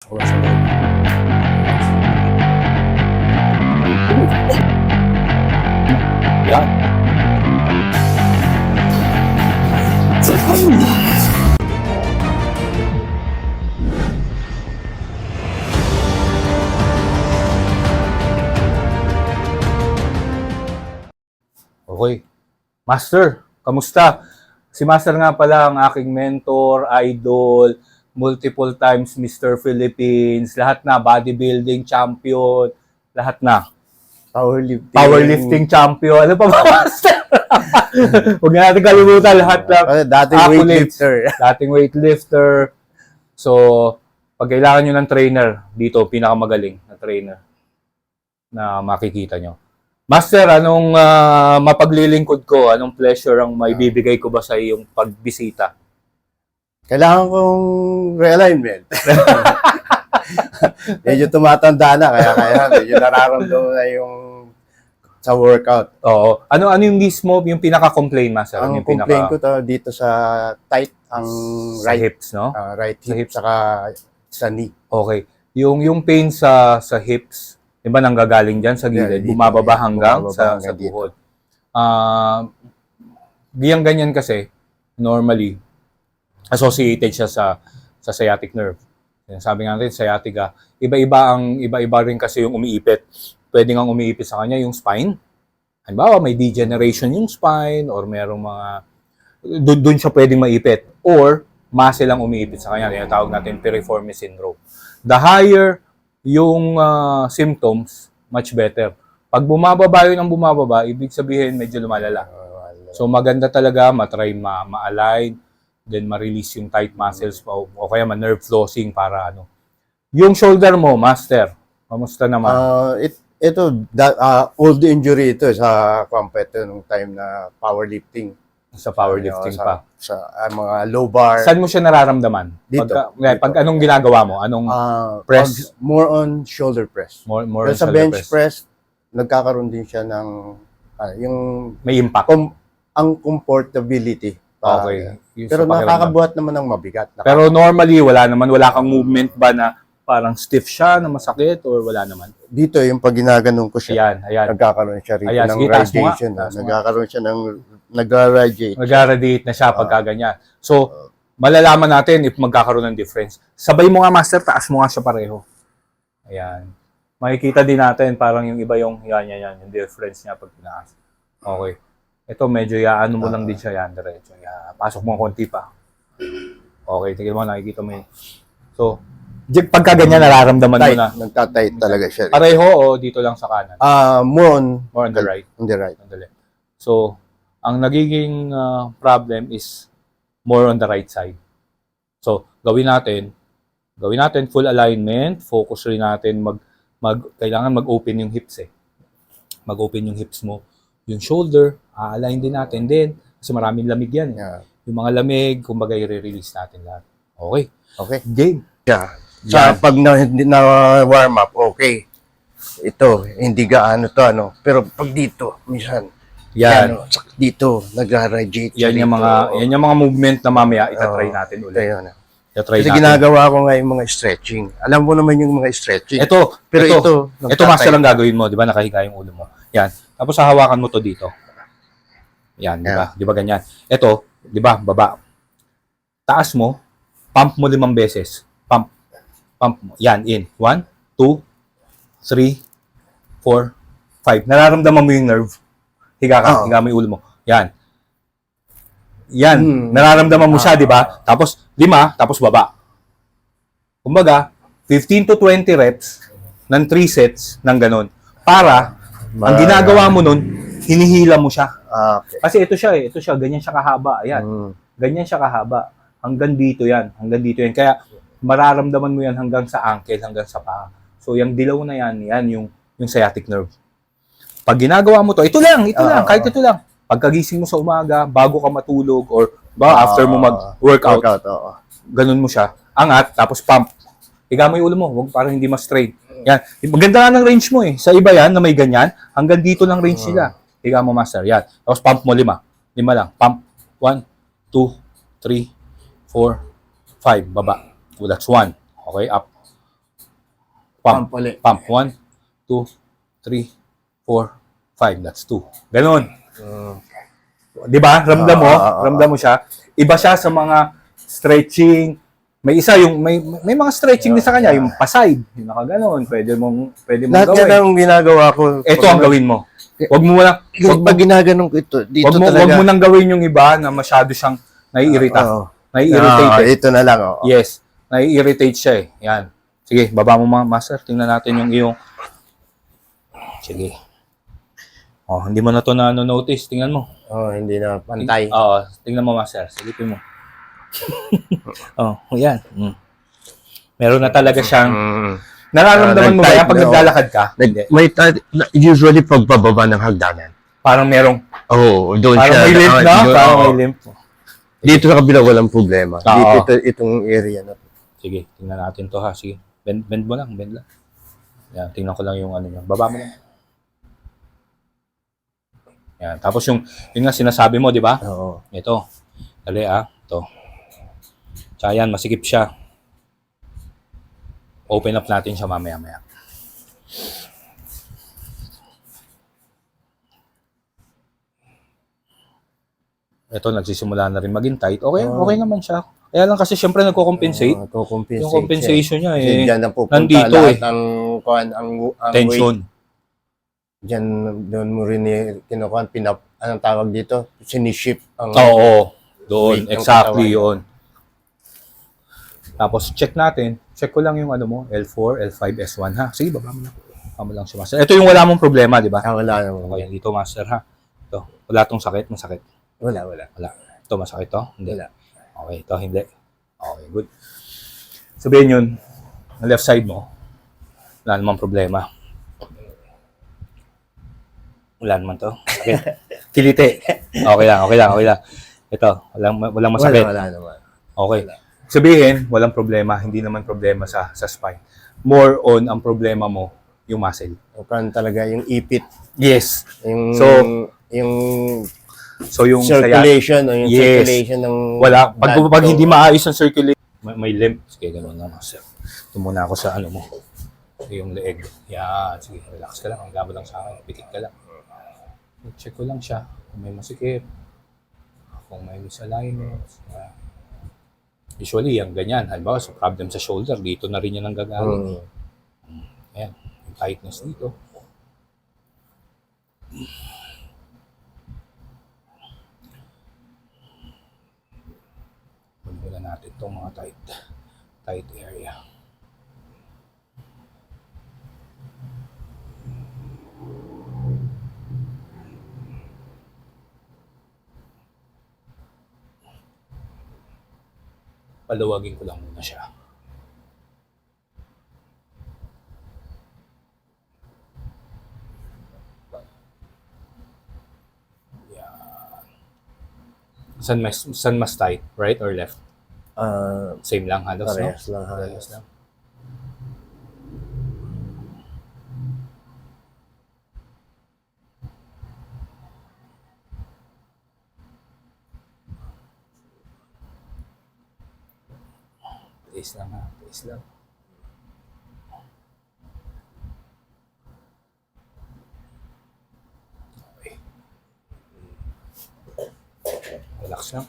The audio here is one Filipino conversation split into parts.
Pasok na sa loob. Yan. Okay. Master, kamusta? Si Master nga pala ang aking mentor, idol, multiple times Mr. Philippines, lahat na, bodybuilding champion, lahat na. Powerlifting champion. Ano pa ba, Master? Huwag na natin kalimutan lahat na. Dating weightlifter. Dating weightlifter. So, pag kailangan nyo ng trainer, dito, pinakamagaling na trainer na makikita nyo. Master, anong mapaglilingkod ko? Anong pleasure ang maibibigay ko ba sa iyong pagbisita? Kailangan kong realignment. Medyo tumatanda na, kaya medyo nararamdaman na yung sa workout. Oo. Ano yung mismo, yung pinaka-complain, Master? Ang yung complaint ko dito sa tight, ang sa right hips, no? right Sa hip, hips. saka sa knee. Okay. Yung pain sa hips, di ba nanggagaling dyan sa gilid, Dito, bumababa yan, hanggang bumababa sa hanggang dito. buhod. Biyang ganyan kasi, normally, associated siya sa sciatic nerve. Sabi nga natin, sciatica, iba-iba rin kasi yung umiipit. Pwede nga umiipit sa kanya yung spine. Halimbawa, may degeneration yung spine or merong mga, doon siya pwedeng maipit. Or, muscle lang umiipit sa kanya. Tinatawag natin piriformis syndrome. The higher yung symptoms, much better. Pag bumababa yun ang bumababa, ibig sabihin medyo lumalala. So maganda talaga matry ma-align, then ma-release yung tight muscles o kaya ma-nerve flossing para ano. Yung shoulder mo, Master, kamusta naman? Old injury ito sa competitor nung time na powerlifting. Sa powerlifting pa. Sa mga low bar. Saan mo siya nararamdaman? Dito. Pag anong ginagawa mo? Anong press? More on shoulder press. More Pero sa shoulder bench press, nagkakaroon din siya ng yung may impact. ang comfortability. Okay. Yung Pero sa pakiramdam. nakakabuhat naman ng mabigat. Pero normally, wala kang movement ba na parang stiff siya, na masakit, or wala naman? Dito, yung pag ginaganon ko siya, Ayan. nagkakaroon siya rito Ayan, ng sige, taas mo nga. radiation. Taas mo nga. Nagkakaroon siya ng nag-radiate. Nag-radiate na siya pagka ganyan. So, malalaman natin if magkakaroon ng difference. Sabay mo nga, Master, taas mo nga siya pareho. Ayan. Makikita din natin, parang yung iba yung yung difference niya pag tinaas. Okay. Ito, medyo yaano mo lang din siya yan, diretso. Pasok mo konti pa. Okay, tingnan mo, nakikita mo yun. So, pagka ganyan, nararamdaman mo na. Nagtatight talaga siya. Pareho o dito lang sa kanan? More More on the right. On the right. On the left. So, ang nagiging problem is more on the right side. So, gawin natin full alignment, focus rin natin kailangan mag-open yung hips eh. Mag-open yung hips mo. Yung shoulder, align din natin din kasi maraming lamig yan. Yeah. Yung mga lamig, kumbaga i-release natin lahat. Okay. Okay. Game. Yeah. Sa pag hindi na warm up, okay. Ito, hindi gaano to ano. Pero pag dito, minsan, Yan. dito, nag-radiate. Yan yung mga movement na mamaya itatry natin ulit. Ayun. Itatry Kasi natin. ginagawa ko nga yung mga stretching. Alam mo naman yung mga stretching. Ito, Master, ang gagawin mo, di ba? Nakahiga yung ulo mo. Yan. Tapos hahawakan mo to dito. Yan, di ba? Di ba ganyan? Ito, di ba? Baba. Taas mo, pump mo 5 beses. Pump mo. Yan, in. 1, 2, 3, 4, 5. Nararamdaman mo yung nerve. Higa ka, higa mo yung ulo mo. Yan. Yan. Nararamdaman mo siya, di ba? Tapos 5, tapos baba. Kumbaga, 15 to 20 reps ng 3 sets ng ganun. Para, ang ginagawa mo nun, hinihila mo siya. Okay. Kasi ito siya, ganyan siya kahaba. Ayan. Ganyan siya kahaba. Hanggang dito yan. Kaya, mararamdaman mo yan hanggang sa ankle, hanggang sa paa. So, yung dilaw na yan yung sciatic nerve. Pag ginagawa mo to, ito lang, kahit ito lang. Pagkagising mo sa umaga, bago ka matulog, or after mo mag-workout, ganun mo siya. Angat, tapos pump. Higa mo yung ulo mo, huwag parang hindi ma-strain. Yan. Maganda nga ng range mo eh. Sa iba yan, na may ganyan, hanggang dito lang range nila. Higa mo, Master. Yan. Tapos pump mo 5. 5 lang. Pump. 1, 2, 3, 4, 5. Baba. So that's 1. Okay, up. Pump. ulit. Pump. 1, 2, 3, 4, 5. That's 2. Ganon. Di ba? Ramdam mo? Ramdam mo siya? Iba siya sa mga stretching. May isa yung may mga stretching din sa kanya, yung paside, yung nakaganon, pwede mong Lahat gawin. yan ang ginagawa ko. Ito ang gawin mo. Wag mo lang Pag ginaganong ko ito, dito talaga. wag mo nang gawin yung iba na masyado siyang naiirita. Nai-irritate. Ito na lang. Oh. Yes, nai-irritate siya eh. Yan. Sige, baba mo mga master, tingnan natin yung iyong. Sige. Oh, hindi mo na to na notice, tingnan mo. Oh, hindi na pantay. Oo, tingnan mo master, silipin mo. Oh, yan. Meron na talaga siyang nararamdaman mo ba yan pag naglalakad ka? Usually pag bababa ng hagdanan. Parang merong Doon parang siya. may limp na, parang may limp. Dito sa kabila walang problema. Oo. Dito itong area na to. Sige, tingnan natin to ha. Sige, bend mo lang, bend lang. Yan, tingnan ko lang yung ano niya. Baba mo lang. Yan, tapos yung nga sinasabi mo, di ba? Oo. Ito. Dali ito. Tsaka yan, masikip siya. Open up natin siya mamaya-maya. Ito, nagsisimula na rin maging tight. Okay naman siya. Kaya lang kasi syempre nagko-compensate. Yung compensation niya Diyan na pupunta nandito lahat ang tension. weight. Diyan, doon mo rin kinukuhan, anong tawag dito? Siniship ang Oo, doon. weight ng Exactly, katawan. yun. Tapos, check natin. Check ko lang yung ano mo, L4, L5, S1, ha? Sige, baba mo lang. Baba mo lang si Master. Ito yung wala mong problema, di ba? Wala naman. Okay, dito, Master, ha? Ito. Wala tong sakit, masakit. Wala. Ito, masakit to? Hindi. Wala. Okay, ito, hindi. Okay, good. Sabihin yun, ang left side mo, wala namang problema. Wala naman to. Okay. Kiliti. Okay lang. Ito, walang masakit. Wala naman. Okay. Sabihin, walang problema, hindi naman problema sa spine. More on ang problema mo, yung muscle. Kan talaga yung ipit. Yes. Yung yung circulation o yung Yes. circulation ng wala. Pag blood hindi flow. maayos ang circulation, may limp. Sige, gano'n na, master. Ito muna ako sa ano mo. Yung leeg. Yan. Sige, relax ka lang. Ang gabo lang sa akin. Pikit ka lang. Check ko lang siya. Kung may masikip. Kung may misalignment. Usually, yung ganyan. Halimbawa, sa problem sa shoulder, dito na rin yan ang gagaling. Ayan. Yung tightness dito. Pagbulan natin itong mga tight area. Paluwagin ko lang muna siya. Yan. Saan mas tight? Right or left? Same lang halos, no? Parehas lang halos. Parehas lang. Tiis lang ha, tiis lang. Okay. Relax lang.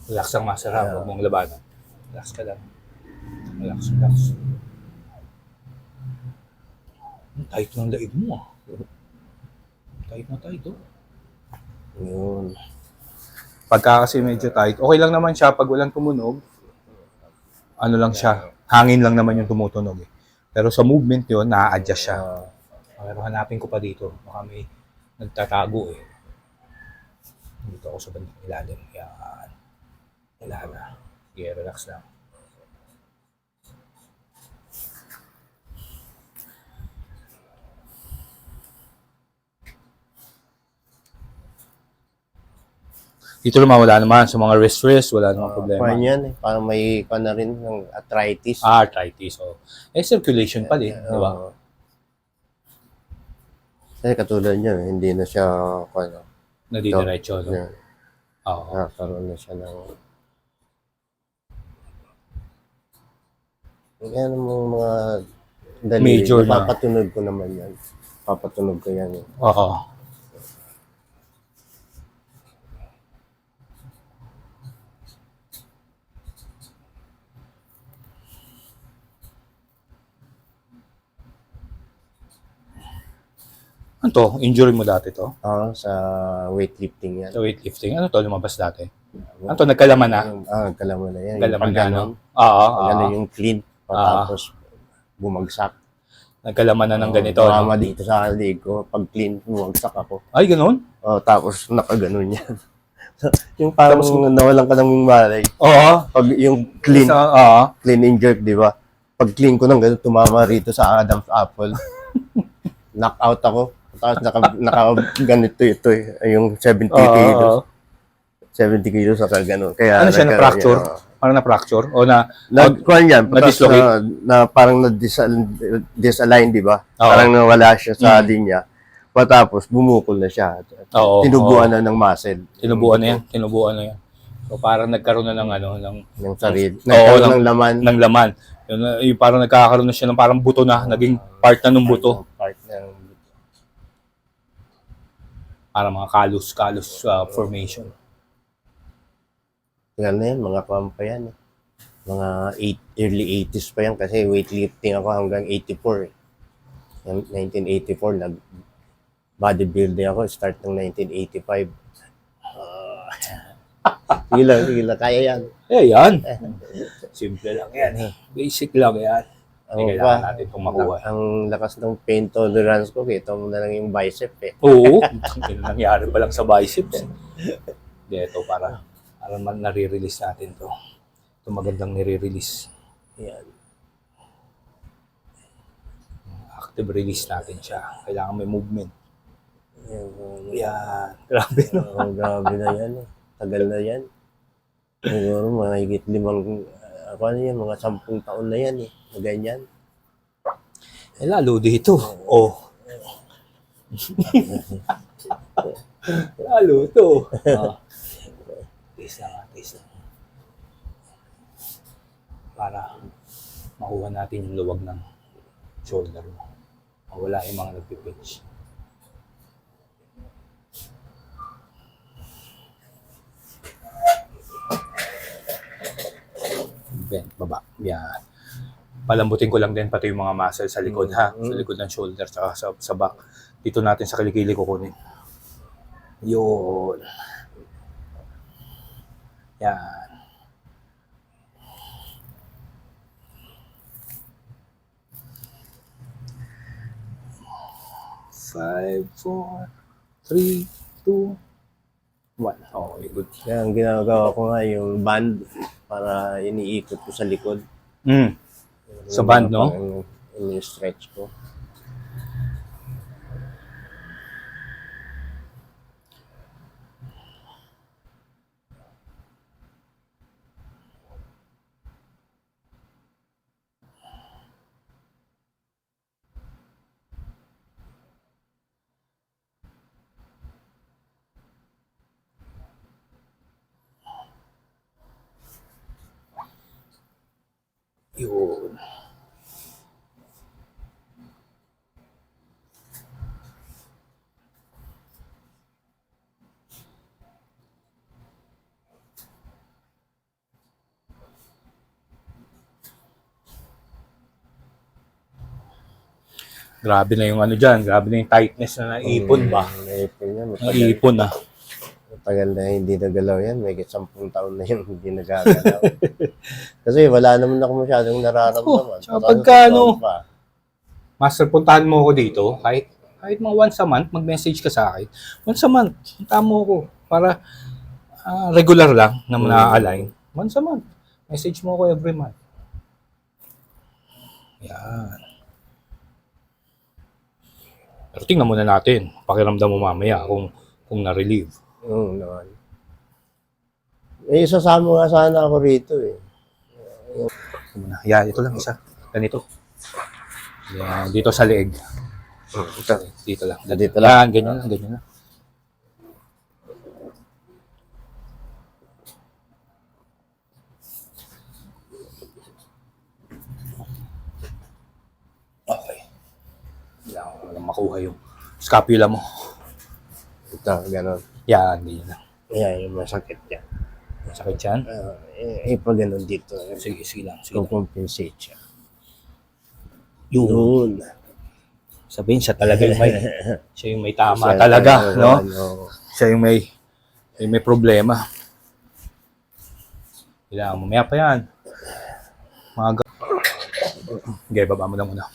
Relax lang, master ha, huwag mong labanan. Relax ka lang. Relax. Tight ng laig mo ah. Tight na tight, oh. Yun. Pagka kasi medyo tight, okay lang naman siya pag walang tumunog. Ano lang siya, hangin lang naman yung tumutunog eh. Pero sa movement yun, na-adjust siya. Pero hanapin ko pa dito, baka may nagtatago eh. Dito ako sa bandang ilalim. Yan. Ilalim. Sige, relax lang. Dito naman wala naman sa mga wrist, wala namang problema. Paano yan eh? Parang may na rin ng arthritis. Arthritis, oh. Circulation pa din, di ba? Kasi katulad niya, hindi na siya, Nadidiretso, no? Yan. Oo. Nakaroon na siya ng... Yan ang mga daliri. Major na. Papatunog ko naman yan. Papatunog ko yan. Oo. Ano to? Injury mo dati to? Oo, sa weightlifting yan. Sa weightlifting? Ano to? Lumabas dati? Ano to? Nagkalaman na? Kalaman na yan. Nagkalaman Pag na, ganon, no? Oo. pag ganon yung clean, tapos bumagsak. Nagkalaman na ng ganito, no? Mama dito sa leg ko, pag clean, bumagsak ako. Ay, ganun? Tapos nakaganon yan. Yung parang nawalan ka ng malay. Oo. Pag yung clean, Oo. clean and jerk, di ba? Pag clean ko ng gano'n, tumama rito sa Adam's apple. Knockout ako. Tapos ganito ito eh. Yung 70 kilos. 70 kilos sa gano'n. Kaya Ano siya, na-fracture? Parang na-fracture? O na... Kuhan yan. Na-dislocate? Na parang na-disalign, di ba? Oo. Parang nawala siya sa linya. Patapos, bumukol na siya. Oo, Tinubuan na ng muscle. Tinubuan na yan. Tinubuan na yan. So parang nagkaroon na ng ano, Ng sarili. Oo, Nagkaroon ng laman. ng laman. Yung parang nagkakaroon na siya ng parang buto na, naging part na ng buto. Part ng... Parang mga kalus formation. Yan na yan, mga pump pa yan. Mga early 80s pa yan kasi weightlifting ako hanggang 84. Yung 1984, bodybuilding ako, start ng 1985. Sige lang, kaya yan. Yan. Simple lang yan. Basic lang yan. Kailangan natin itong makuha. Ang lakas ng pain tolerance ko, kita mo na lang yung bicep eh. Oo. Yung nangyari pa lang sa biceps. Ito para nare-release natin to. Ito magandang nire-release. Yan. Active release natin siya. Kailangan may movement. Yan. Grabe, no? Grabe na yan eh. Tagal na yan. Siguro mahigit 5, mga 10 taon na yan eh. Ganyan. Lalo dito. Lalo to. Taste lang. Para makuha natin yung luwag ng shoulder mo. Mawala yung mga nagpipitch. Bend, baba. Yan. Palambutin ko lang din pati yung mga muscle sa likod, ha? Sa likod ng shoulder, sa back. Dito natin sa kilikili kukunin. Yun. Yan. Five, 4, 3, 2, 1. Okay, good. Kaya ang ginagawa ko nga yung band para iniikot ko sa likod. Sa band, no? Yung stretch ko. Yun. Grabe na yung ano dyan. Grabe na yung tightness na naipon ba? Naipon yan. Naipon na. Matagal na hindi nagalaw yan. May 10 taon na yun hindi nagagalaw. Kasi wala naman ako masyadong nararamdaman. Tsaka pagka ano, Master, puntahan mo ako dito. Kahit mga once a month, mag-message ka sa akin. Once a month, puntahan mo ako. Para regular lang na na-align. Once a month. Message mo ako every month. Yan. Pero tingnan muna natin. Pakiramdam mo mamaya kung na-relieve. naman. Isasama nga sana ako rito eh. Yan, ito lang isa. Ganito. Yan, dito sa leeg. Ito. Dito lang. Dito lang. Yan, ganyan lang. makuha yung scapula mo. Ito, gano'n. Yan, ganyan lang. Ayan, yung masakit yan. Sakit yan? Pag gano'n dito. Sige, sige lang. Sige lang. Compensate siya. Yun. Yun. Sabihin siya talaga yung may, siya yung may tama Siya talaga, talaga, no? ano. Siya yung may problema. Kailangan mamaya pa yan. Okay, baba mo na muna.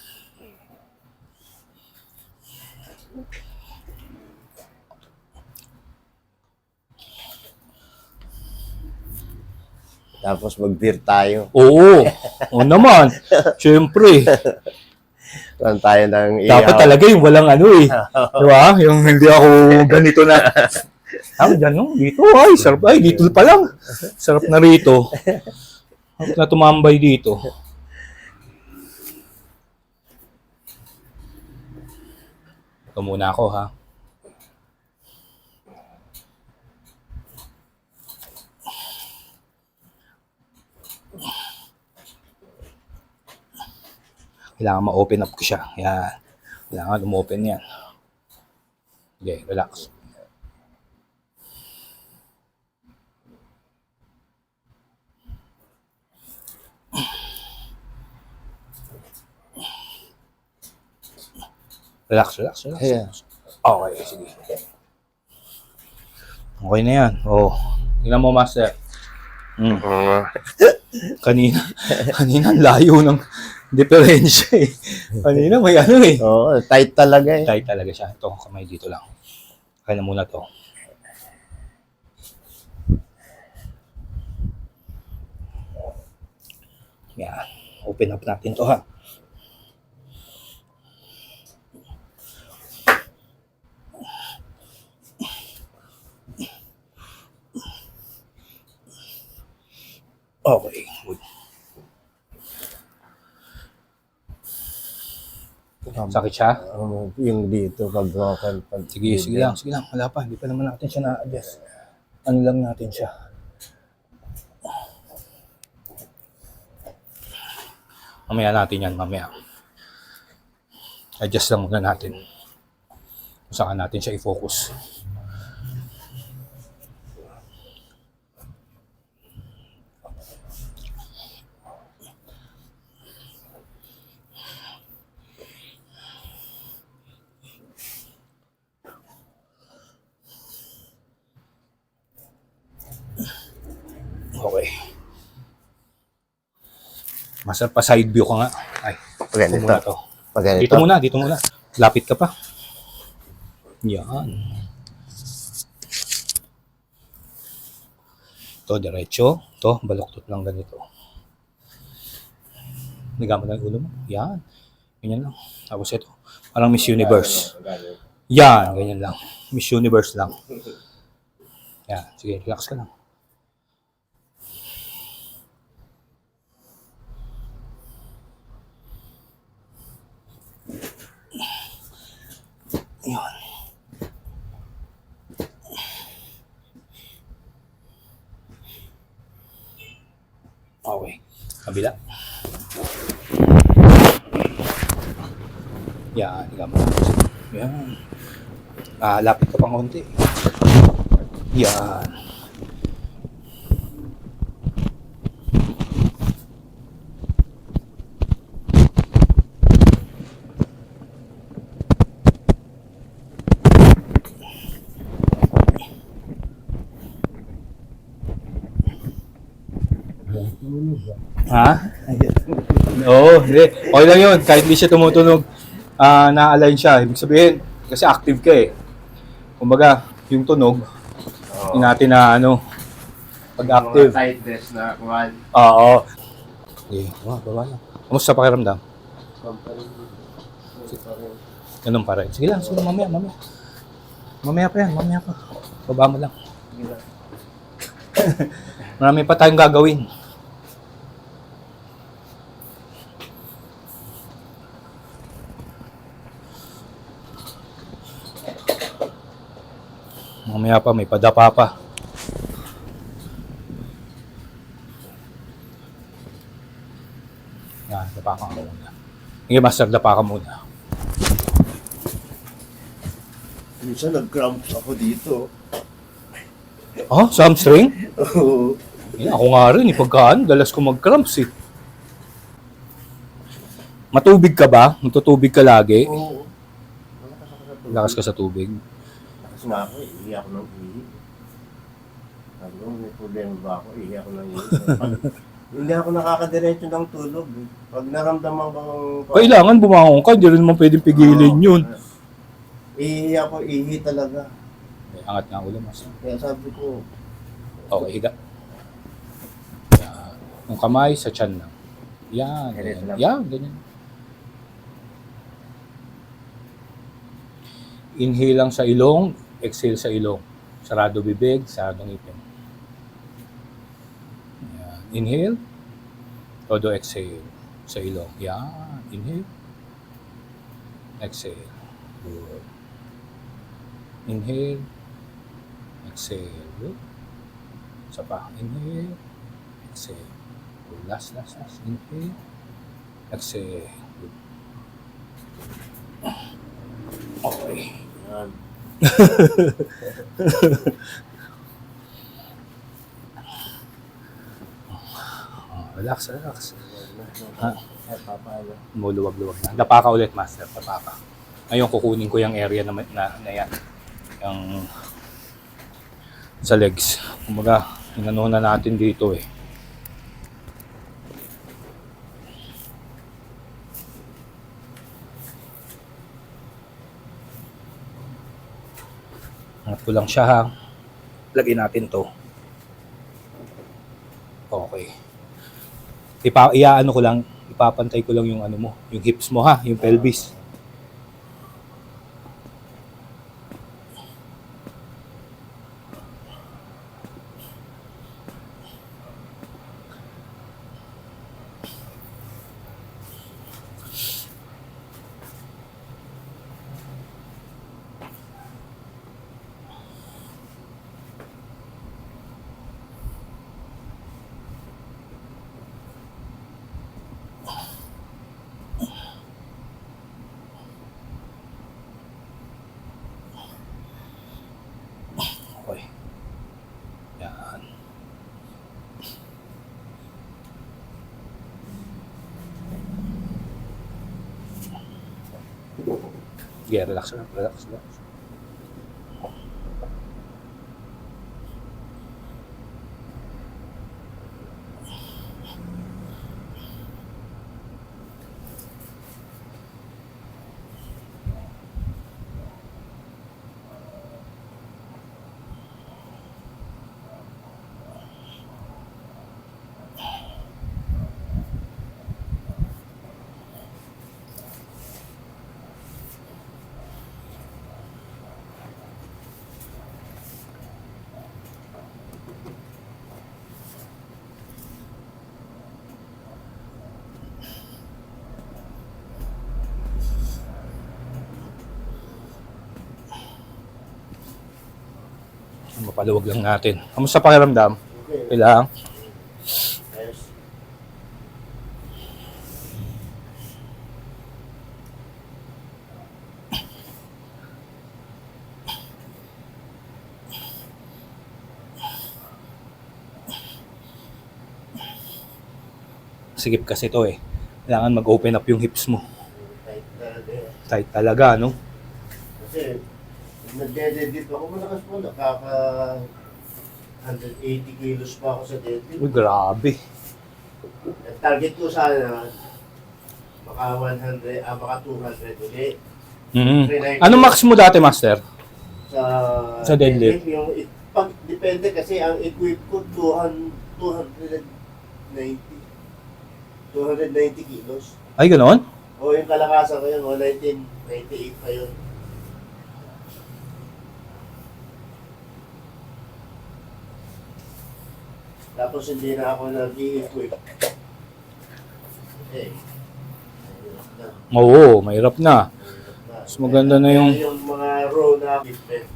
Tapos mag-beer tayo. Oo. Oo naman. Siyempre. Saan tayo ng Dapat talaga yung walang ano eh. Di ba? Yung hindi ako ganito na. Dyan no? Dito ay. Sarap. Ay, dito pa lang. Sarap na rito. Sarap na tumambay dito. Ito muna ako ha. Kailangan ma-open up ko siya. Yan. Kailangan umopen yan. Okay, relax. Relax. Yeah. Okay, sige. Okay na yan. Oh. Tingnan mo, Master. Kanina ang layo ng diferensya eh. Kanina may ano eh. Oo, tight talaga eh. Tight talaga siya. Ito, kamay dito lang. Kaya na muna to. Yan. Open up natin to ha. Okay, good. Sakit siya? Yung dito, pag broken. Sige lang. Wala pa. Hindi pa naman natin siya na-adjust. Ano lang natin siya. Mamaya natin yan, mamaya. Adjust lang muna natin. Kung saan natin siya i-focus. Okay. Masarap pa side view ka nga. Ay, Ganito. muna to. Pag ganito. Dito muna. Lapit ka pa. Yan. Ito, diretso. Ito, baluktot lang ganito. Liga mo lang yung ulo mo. Yan. Ganyan lang. Tapos ito. Parang Miss Universe. Yan. Ganyan lang. Miss Universe lang. Yan. Sige, relax ka lang. Yan. Okay. Kabila. Yan. Higa mo. Yan. Lapit ka pang konti. Yan. Ha? Oo, hindi. Okay lang yun. Kahit hindi siya tumutunog, na-align siya. Ibig sabihin, kasi active ka eh. Kumbaga, yung tunog, hindi natin na pag-active. Tightness na kuhan. Oo. Okay, baba lang. Kamusta pakiramdam? Ganun pa rin. Sige lang, mamaya. Mamaya pa yan, mamaya pa. Baba mo lang. Marami pa tayong gagawin. Mamaya pa, may padapa pa. Yan, dapa ka muna. Sige, Master, dapa ka muna. Minsan nag-cramp ako dito. Ah, sa hamstring? Oo. Yan, ako nga rin, pagkaan, dalas ko mag-cramps eh. Matubig ka ba? Matutubig ka lagi? Oo. Lakas ka sa tubig. Lakas nga ako, ihi ako ng ihi. Sabi ko, may problema ba ako? Ihi ako ng ihi. Hindi ako nakakadiretso ng tulog. Pag naramdaman ko... Kailangan bumangon ka, hindi rin naman pwedeng pigilin yun. Ihi ako, ihi talaga. Angat nga ulo, mas. Kaya sabi ko, Okay, higa. Yan. Yung kamay sa tiyan lang. Yan, ganyan. Yan, ganyan. Inhale lang sa ilong, exhale sa ilong. Sarado bibig, sarado ngipin. Yan. Inhale, todo exhale sa ilong. Yan, inhale, exhale. Good. Inhale, exhale. Good. Isa pa. Inhale, exhale. Good. Last. Inhale, exhale. Good. Okay. yan. Relax. Ha? Papaya. Muluwag-luwag na. Dapa ka ulit, Master. Dapa ka. Ngayon, kukunin ko yung area na yan. Yung sa legs. Kumbaga, inanuhan na natin dito eh. Angat ko lang siya ha. Lagyan natin to. Okay. Iaano ko lang, ipapantay ko lang yung ano mo, yung hips mo ha, yung pelvis. Okay. Yan. Yeah, relax. Mapaluwag lang natin. Kamusta pakiramdam? Okay. Kailangan. Yes. Sigip kasi to eh. Kailangan mag-open up yung hips mo. Tight talaga eh. Tight talaga, no? Kasi, nag-deadlift ako, malakas po, nakaka 180 kilos pa ako sa deadlift. Uy, grabe. Ang target ko sana, baka 100, baka 200 ulit. Ano max mo dati, Master? Sa deadlift? Yung, depende kasi ang equip ko 290 kilos. Ay, ganon? O yung kalakasan ko yun, 1998 pa yun. Tapos hindi na ako nag-i-equip. Eh, mahirap na. Oo, mahirap na. Mahirap na. Mas maganda na yung... Yung mga row na equipment.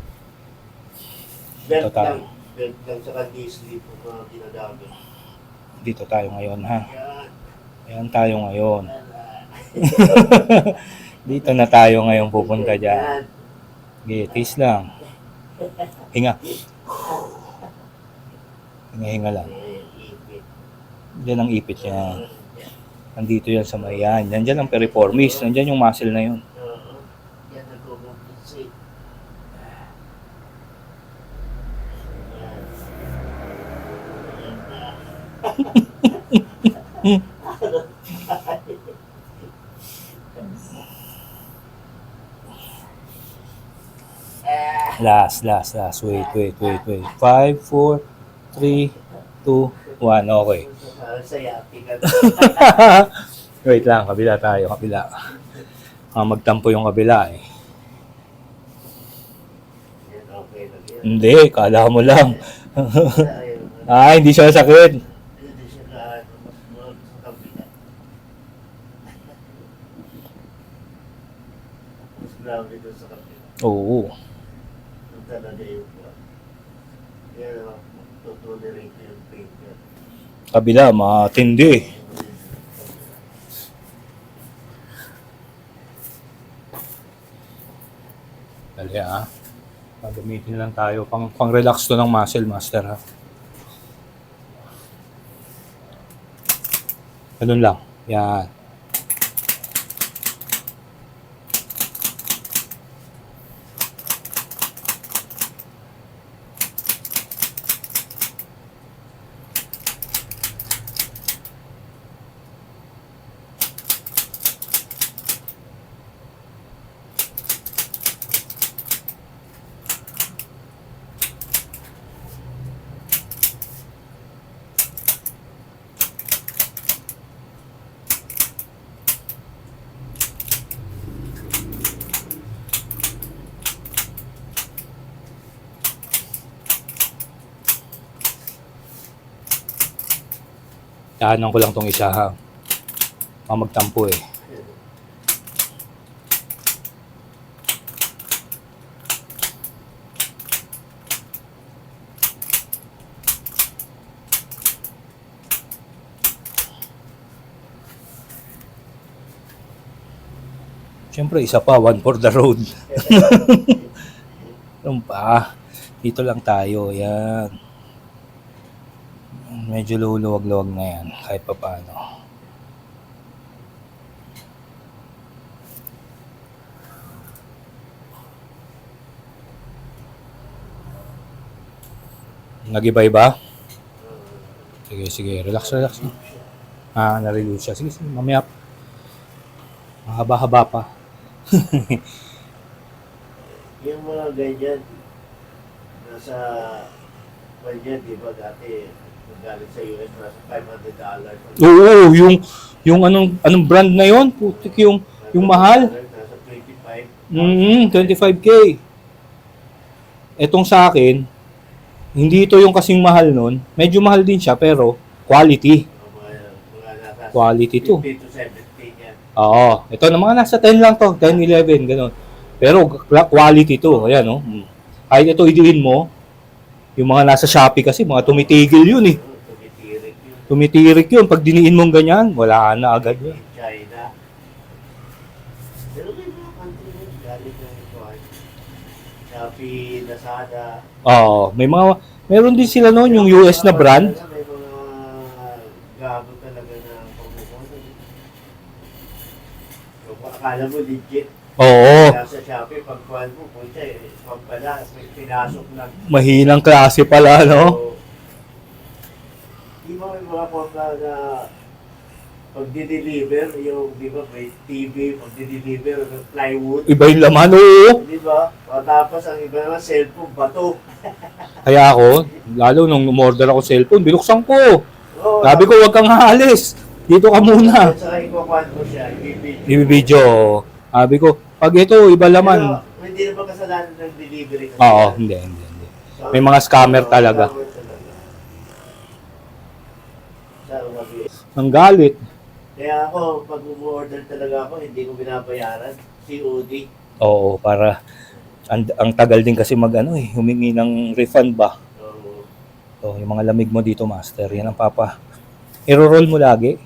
Belt Total. lang. Belt lang sa knee-sleeve ang mga ginagamit. Dito tayo ngayon, ha? Yan. Ayan tayo ngayon. Dito na tayo ngayon pupunta dyan. Yan. Sige, taste lang. Hinga. Hinga lang. Diyan ang ipit niya. Nandito yan sa may yan. Nandyan ang piriformis. Nandyan yung muscle na yun. Yan nag-compensate. Last. Wait. 5, 4, 3, 2, 1. Okay. Parang sayati ka. Wait lang, kabila tayo, kabila. Magtampo yung kabila eh. Yan, okay lang yan. Hindi, kala mo lang. Ayun, Hindi siya sakit. hindi siya kaano, mas mahal sa kabila. Mas grabe doon sa kabila. Oo. Yung talaga yung yan, tutulirin ko yung pain niya. Kabila, matindi. Dali ha. Gagamitin lang tayo. Pang-relax to ng muscle, master ha. Ganun lang. Yan. Daanan ko lang tong isa ha. Magtampo eh. Siyempre, isa pa, one for the road. Ano pa? Dito lang tayo, yan. Medyo luluwag-luwag na yan, kahit pa paano. Nag-iba-iba? Sige, relax. Na-relieve siya. Sige, mamaya. Mahaba-haba pa. Yung mga ganyan, nasa, ganyan, di ba dati, galing sa US, nasa $500. Oo, yung anong brand na yon? Putik yung mahal. Nasa 25. 25K. Etong sa akin, hindi ito yung kasing mahal nun. Medyo mahal din siya, pero quality. Mga nasa Quality to. 50 to 70 yan. Oo. Ito na mga nasa 10 lang to. 10, 11, gano'n. Pero quality to. Ayan, no? Kahit ito idiin mo, yung mga nasa Shopee kasi, mga tumitigil yun eh. Tumitirik yun. Tumitirik yun. Pag diniin mong ganyan, wala na agad yun. China. Pero may mga country yun, galing na ito. Shopee, Lazada. Oo. Meron din sila noon yung US na brand. May mga gago talaga na pagmukunan. Kung akala mo legit. Oo. Kaya sa Shopee, pagkuhan mo, punta pag pala, may pinasok lang. Mahinang klase pala, no? So, di ba may mga formula na pag di-deliver, yung, di ba, may TV, pag di-deliver, ng plywood, Iba yung laman, oo. di ba? O tapos ang iba naman, cellphone, bato. Kaya ako, lalo nung umorder ako cellphone, binuksan ko. Oo, Sabi ko, huwag kang aalis. Dito ka muna. At saka ikukuhan mo siya, ibibidyo. Ibibidyo. Sabi ko, pag ito, iba laman. Pero, hindi naman kasalanan ng delivery. Oo, hindi. So, May mga scammer talaga. Ang galit. Kaya ako, pag umu-order talaga ako, hindi ko binabayaran. COD. Oo, para ang tagal din kasi humingi ng refund ba. So, So, yung mga lamig mo dito, master, yan ang papa. I-roll mo lagi.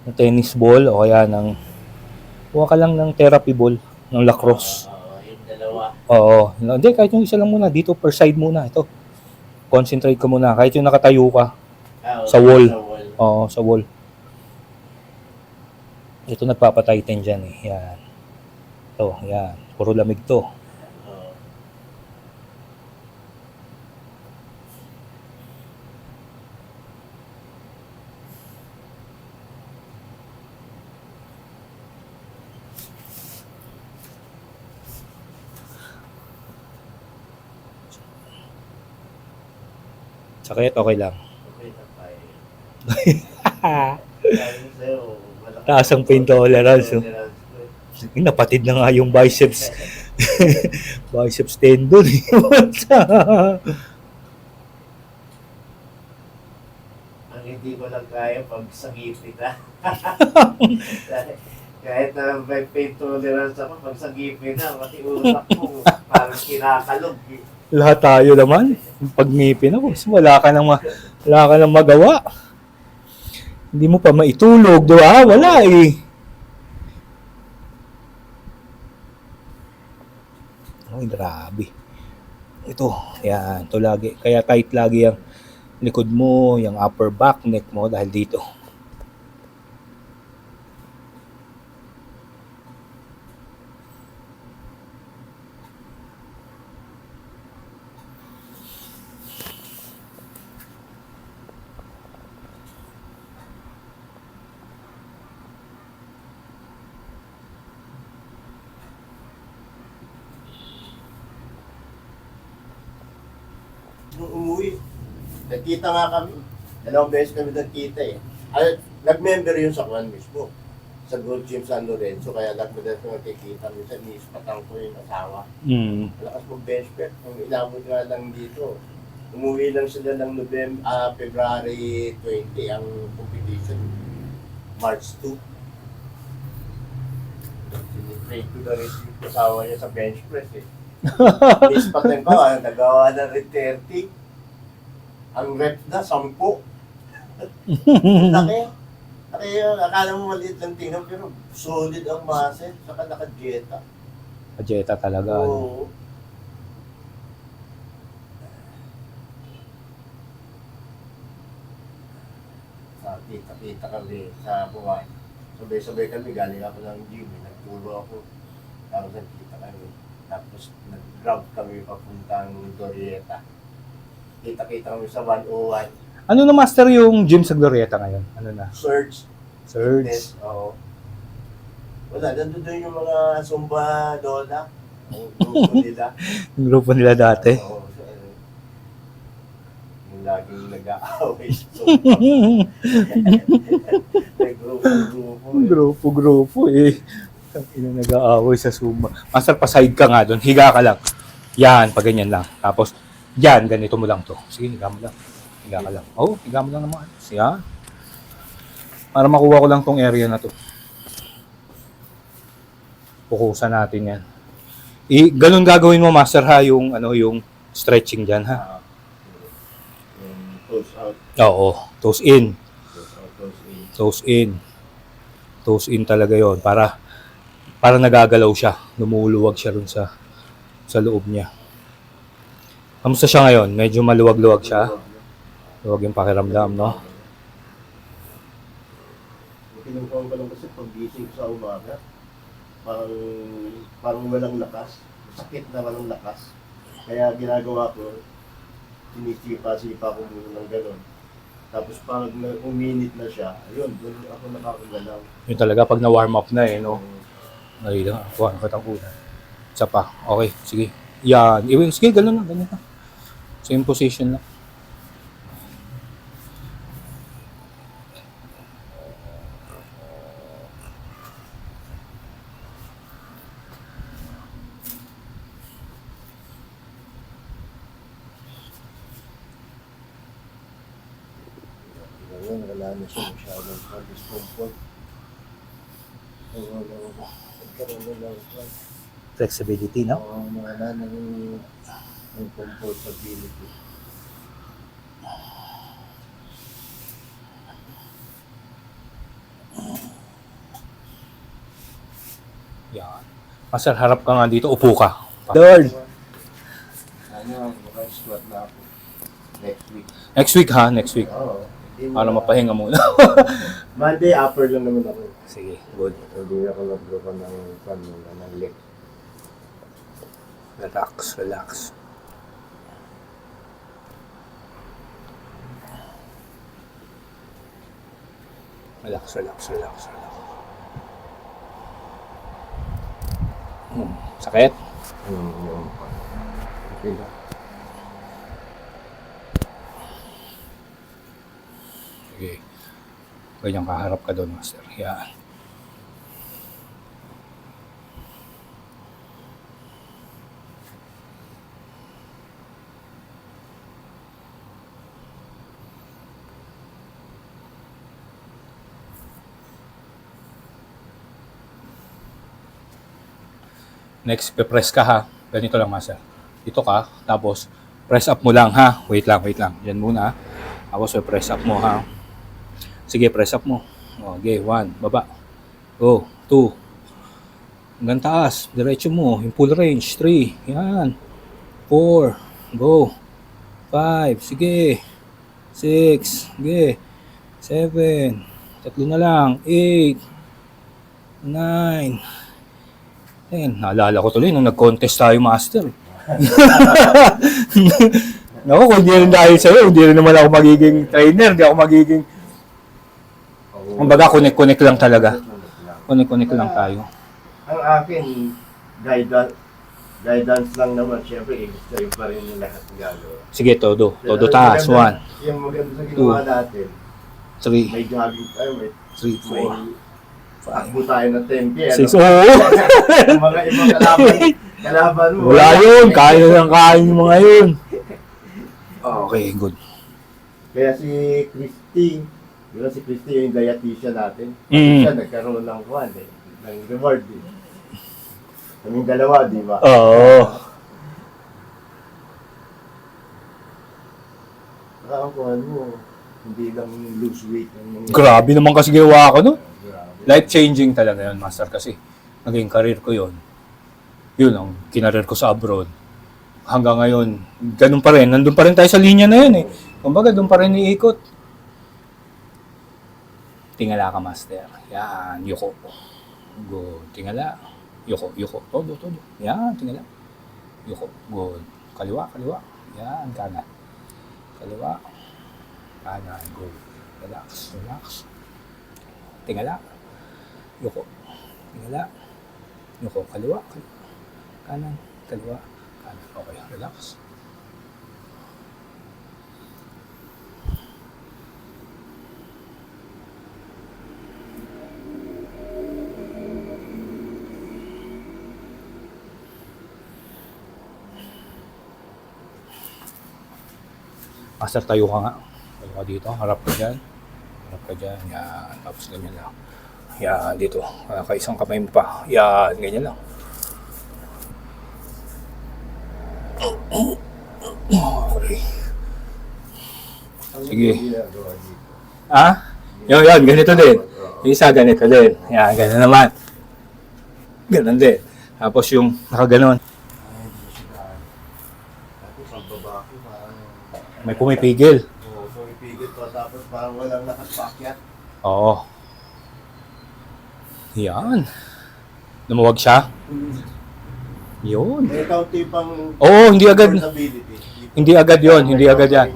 Ng tennis ball o kaya kuha ka lang ng therapy ball, ng lacrosse. yung dalawa dalawa. Oo. Hindi, kahit yung isa lang muna. Dito per side muna. Ito. Concentrate ka muna. Kahit yung nakatayo ka. Sa wall. Sa wall. Oo, sa wall. Ito nagpapatighten dyan eh. Yan. Ito, yan. Puro lamig to. Oo. Sakit, okay lang. Okay na tayo. Sabi sa'yo, malakas Taas ang pain tolerance, oh. tolerance ko. Napatid na nga yung biceps. Biceps tendon. Ang hindi ko lang kaya pag sagipin na. Kahit na may pain tolerance ako, pag sagipin na, pati utak ko, parang kinakalog. Lahat tayo naman. Pag ngipin ako, wala ka nang magawa. Hindi mo pa maitulog, di ba? Wala eh. Ay, grabe. Ito, yan. Ito lagi. Kaya tight lagi yung likod mo, yung upper back, neck mo dahil dito. Nung umuwi, nagkita nga kami. Dalawang beses kami nagkita eh. Ay, nag-member yun sa kwan mismo. Sa Gold Gym San Lorenzo, kaya nagmadalas ko nagkikita. Minsan niispatang ko yung asawa. Malakas mag-bench press. Kung inabot nga lang dito, umuwi lang sila ng February 20 ang competition. March 2. Sinitray ko na rin yung asawa niya sa bench press eh. Niispatan ko, nagawa na rin 30. Ang rep na, 10. Laki. Laki yun. Akala mo maliit lang tingnan, pero solid ang muscle. Saka naka-jeta. Pajeta talaga. Oo. Sa kita-kita kami sa buwan. Sabay-sabay kami, galing ako ng gym. Nagturo ako. Tapos nagkita kami. Tapos nag-grab kami papuntang Glorieta. Kita-kita kami sa 101. Ano na master yung gym sa Glorieta ngayon? Ano na? Surge. Surge. Fitness, oo. Wala, nandun doon yung mga Zumba Lola. Ang grupo nila. Yung grupo nila dati. Oo, so, yung laging nag-aaway sa Zumba. May grupo. Grupo eh. Ina nag-aaway sa Zumba. Master, pa-side ka nga doon. Higa ka lang. Yan, pa ganyan lang. Tapos, yan, ganito mo lang to. Sige, higa mo lang. Higa ka lang. Oh, higa mo lang naman. Yan. Para makuha ko lang tong area na to. Pukusan natin yan. Ganun gagawin mo, master, ha? Yung, yung stretching dyan, ha? Yung toes out, Oo. Toes in. toes out, toes in. Toes in. Toes in talaga yon para nagagalaw siya. Lumuluwag siya rin sa loob niya. Kamusta siya ngayon? Medyo maluwag-luwag siya. Luwag yung pakiramdam, no? Kinukuha ko lang kasi pag gising sa umaga, parang walang lakas. Sakit na walang lakas. Kaya ginagawa ko, sinisipa-sipa ko muna ng gano'n. Tapos pag uminit na siya, ayun, doon ako nakakagalaw. Yun talaga pag na-warm up na eh, no? Ay, kuha na kitang una. Isa pa. Okay, sige. Yan. Sige, ganun lang. Same position lang. Ngayon, wala na siya masyadong discomfort. Nagkaroon na lang. Flexibility, no? Wala na yung comfortability. Yan. Master, harap ka nga dito. Upo ka. Lord. Ano, mukhang squat na ako. Next week. Next week ha, next week. Oo. Para mapahinga muna. Monday, upper lang naman ako. Sige, good. Hindi ako nag-grow ng leg. Relax, relax. Relax, relax, relax, relax. Sakit? Yung... Okay lang. Sige. Ganyan kaharap ka doon, master. Yan. Next, press ka ha. Ganito lang, master. Dito ka, tapos press up mo lang ha. Wait lang, wait lang. Yan muna. Tapos press up mo ha. Sige, press up mo. Okay, 1, baba. Go, 2. Hanggang taas, diretso mo. Yung full range, 3. Yan. 4. Go. 5. Sige. 6. Sige. 7. 3 na lang. 8. 9. 10. Naalala ko tuloy nung nag-contest tayo, master. Naku, kung hindi rin dahil sa'yo, hindi rin naman ako magiging trainer, hindi ako magiging... Kumbaga, connect lang talaga. Connect lang tayo. Ang akin, guidance lang naman. Siyempre, sa'yo pa rin yung lahat ng gagawin. Sige, todo. Todo taas. 1, Yung maganda sa ginawa natin, 3, may jogging tayo, may 3, 4, takbo tayo ng tempi. 6. Oo! Yung mga ibang kalaban mo. Wala yun. Kain ng kain yung mga yun. Okay, good. Kaya si Christy, di ba si Christy yung dietitian natin? Mm. Siya nagkaroon ng kwan eh, ng reward eh. Kaming dalawa, di ba? Oo. Saka ang kwan mo, hindi lang lose weight. Grabe naman kasi ginawa ko, no? Grabe. Life-changing talaga yun, master, kasi naging career ko yun. Yun ang kinareer ko sa abroad. Hanggang ngayon, ganun pa rin. Nandun pa rin tayo sa linya na yun eh. Kumbaga, doon pa rin iikot. Tingala ka, master. Yan, yuko. Good. Tingala. Yuko. Todo. Yan, tingala. Yuko. Good. Kaliwa. Yan, kanan. Kaliwa. Kanan. Good. Relax. Tingala. Yuko. Tingala. Yuko. Kaliwa. Kanan. Kaliwa. Kanan. Okay, relax. Master, tayo ka nga. Tayo ka dito. Harap ka dyan. Yan. Tapos ganyan lang. Yan, dito. Kaisang kamay mo pa. Yan, ganyan lang. Okay. Sige. Ah? Yan, ganito din. Isa, ganito din. Yan, ganyan naman. Ganon din. Tapos yung nakaganon. Tapos ang baba ko, parang... May pumipigil. Oo, pumipigil ko. Tapos parang walang nakapakyat. Oo. Yan. Lumuwag siya. Yun. May kaunti pang... Oo, hindi agad. portability. Hindi agad yon, hindi agad yan.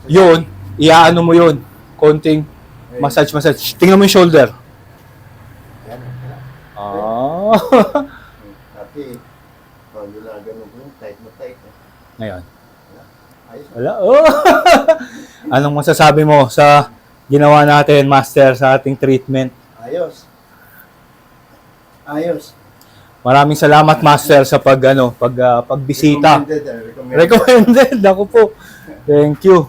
Yun, iaano mo yun. Konting massage. Tingnan mo yung shoulder. Yan. Ah. Dati, pag ginaganon ko, tight na tight. Ngayon. Ayos. Wala. Oh. Anong masasabi mo sa ginawa natin, master, sa ating treatment? Ayos. Maraming salamat, master, sa pagbisita. Recommended. Recommended. Ako po. Thank you.